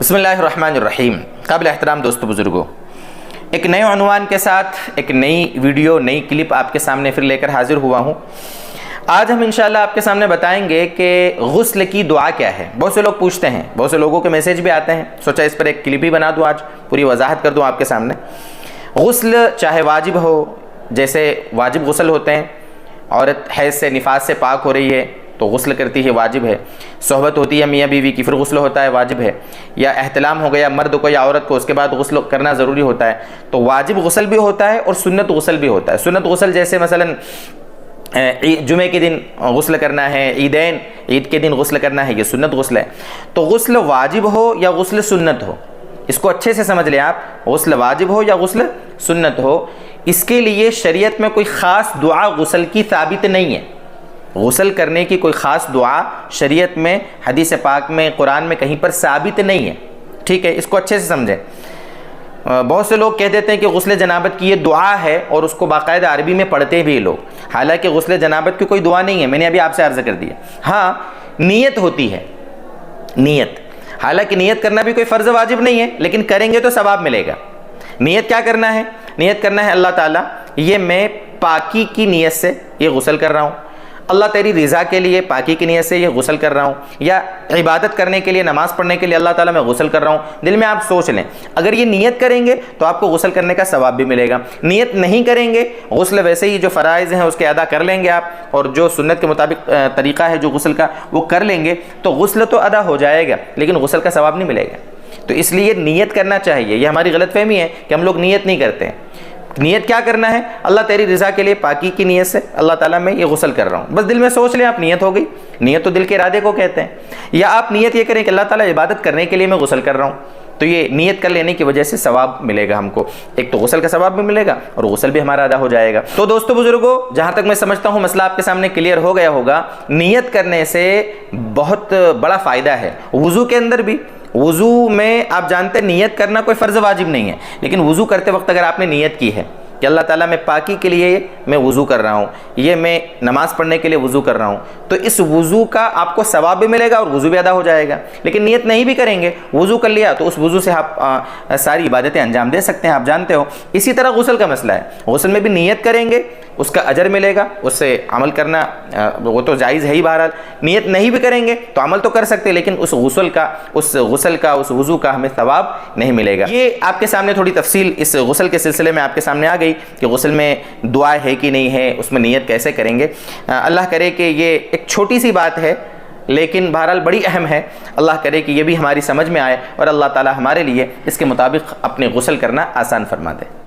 بسم اللہ الرحمن الرحیم۔ قابل احترام دوستو بزرگوں، ایک نئے عنوان کے ساتھ ایک نئی ویڈیو، نئی کلپ آپ کے سامنے پھر لے کر حاضر ہوا ہوں۔ آج ہم انشاءاللہ آپ کے سامنے بتائیں گے کہ غسل کی دعا کیا ہے۔ بہت سے لوگ پوچھتے ہیں، بہت سے لوگوں کے میسیج بھی آتے ہیں، سوچا اس پر ایک کلپ ہی بنا دوں، آج پوری وضاحت کر دوں آپ کے سامنے۔ غسل چاہے واجب ہو، جیسے واجب غسل ہوتے ہیں، عورت حیض سے نفاس سے پاک ہو رہی ہے تو غسل کرتی ہے، واجب ہے۔ صحبت ہوتی ہے میاں بیوی کی، پھر غسل ہوتا ہے، واجب ہے۔ یا احتلام ہو گیا مرد کو یا عورت کو، اس کے بعد غسل کرنا ضروری ہوتا ہے، تو واجب غسل بھی ہوتا ہے اور سنت غسل بھی ہوتا ہے۔ سنت غسل جیسے مثلا جمعے کے دن غسل کرنا ہے، عید کے دن غسل کرنا ہے، یہ سنت غسل ہے۔ تو غسل واجب ہو یا غسل سنت ہو، اس کو اچھے سے سمجھ لیں آپ، غسل واجب ہو یا غسل سنت ہو، اس کے لیے شریعت میں کوئی خاص دعا غسل کی ثابت نہیں ہے۔ غسل کرنے کی کوئی خاص دعا شریعت میں، حدیث پاک میں، قرآن میں کہیں پر ثابت نہیں ہے، ٹھیک ہے؟ اس کو اچھے سے سمجھیں۔ بہت سے لوگ کہہ دیتے ہیں کہ غسل جنابت کی یہ دعا ہے اور اس کو باقاعدہ عربی میں پڑھتے بھی لوگ، حالانکہ غسل جنابت کی کوئی دعا نہیں ہے، میں نے ابھی آپ سے عرض کر دیا۔ ہاں نیت ہوتی ہے، نیت، حالانکہ نیت کرنا بھی کوئی فرض واجب نہیں ہے، لیکن کریں گے تو ثواب ملے گا۔ نیت کیا کرنا ہے؟ نیت کرنا ہے اللہ تعالیٰ یہ میں پاکی کی نیت سے یہ غسل کر رہا ہوں، اللہ تیری رضا کے لیے پاکی کی نیت سے یہ غسل کر رہا ہوں، یا عبادت کرنے کے لیے، نماز پڑھنے کے لیے اللہ تعالیٰ میں غسل کر رہا ہوں۔ دل میں آپ سوچ لیں، اگر یہ نیت کریں گے تو آپ کو غسل کرنے کا ثواب بھی ملے گا۔ نیت نہیں کریں گے، غسل ویسے ہی جو فرائض ہیں اس کے ادا کر لیں گے آپ، اور جو سنت کے مطابق طریقہ ہے جو غسل کا وہ کر لیں گے، تو غسل تو ادا ہو جائے گا لیکن غسل کا ثواب نہیں ملے گا۔ تو اس لیے نیت کرنا چاہیے۔ یہ ہماری غلط فہمی ہے کہ ہم لوگ نیت نہیں کرتے ہیں۔ نیت کیا کرنا ہے؟ اللہ تیری رضا کے لیے پاکی کی نیت سے اللہ تعالیٰ میں یہ غسل کر رہا ہوں، بس دل میں سوچ لیں آپ، نیت ہو گئی۔ نیت تو دل کے ارادے کو کہتے ہیں۔ یا آپ نیت یہ کریں کہ اللہ تعالیٰ عبادت کرنے کے لیے میں غسل کر رہا ہوں، تو یہ نیت کر لینے کی وجہ سے ثواب ملے گا ہم کو، ایک تو غسل کا ثواب بھی ملے گا اور غسل بھی ہمارا ادا ہو جائے گا۔ تو دوستو بزرگوں، جہاں تک میں سمجھتا ہوں مسئلہ آپ کے سامنے کلیئر ہو گیا ہوگا۔ نیت کرنے سے بہت بڑا فائدہ ہے۔ وضو کے اندر بھی، وضو میں آپ جانتے ہیں نیت کرنا کوئی فرض واجب نہیں ہے، لیکن وضو کرتے وقت اگر آپ نے نیت کی ہے کہ اللہ تعالیٰ میں پاکی کے لیے میں وضو کر رہا ہوں، یہ میں نماز پڑھنے کے لیے وضو کر رہا ہوں، تو اس وضو کا آپ کو ثواب بھی ملے گا اور وضو بھی ادا ہو جائے گا۔ لیکن نیت نہیں بھی کریں گے، وضو کر لیا تو اس وضو سے آپ ساری عبادتیں انجام دے سکتے ہیں، آپ جانتے ہو۔ اسی طرح غسل کا مسئلہ ہے، غسل میں بھی نیت کریں گے اس کا اجر ملے گا، اس سے عمل کرنا وہ تو جائز ہے ہی بہرحال۔ نیت نہیں بھی کریں گے تو عمل تو کر سکتے، لیکن اس غسل کا اس وضو کا ہمیں ثواب نہیں ملے گا۔ یہ آپ کے سامنے تھوڑی تفصیل اس غسل کے سلسلے میں آپ کے سامنے آ گئی کہ غسل میں دعا ہے کہ نہیں ہے، اس میں نیت کیسے کریں گے۔ اللہ کرے کہ یہ ایک چھوٹی سی بات ہے لیکن بہرحال بڑی اہم ہے، اللہ کرے کہ یہ بھی ہماری سمجھ میں آئے اور اللہ تعالی ہمارے لیے اس کے مطابق اپنے غسل کرنا آسان فرما دے۔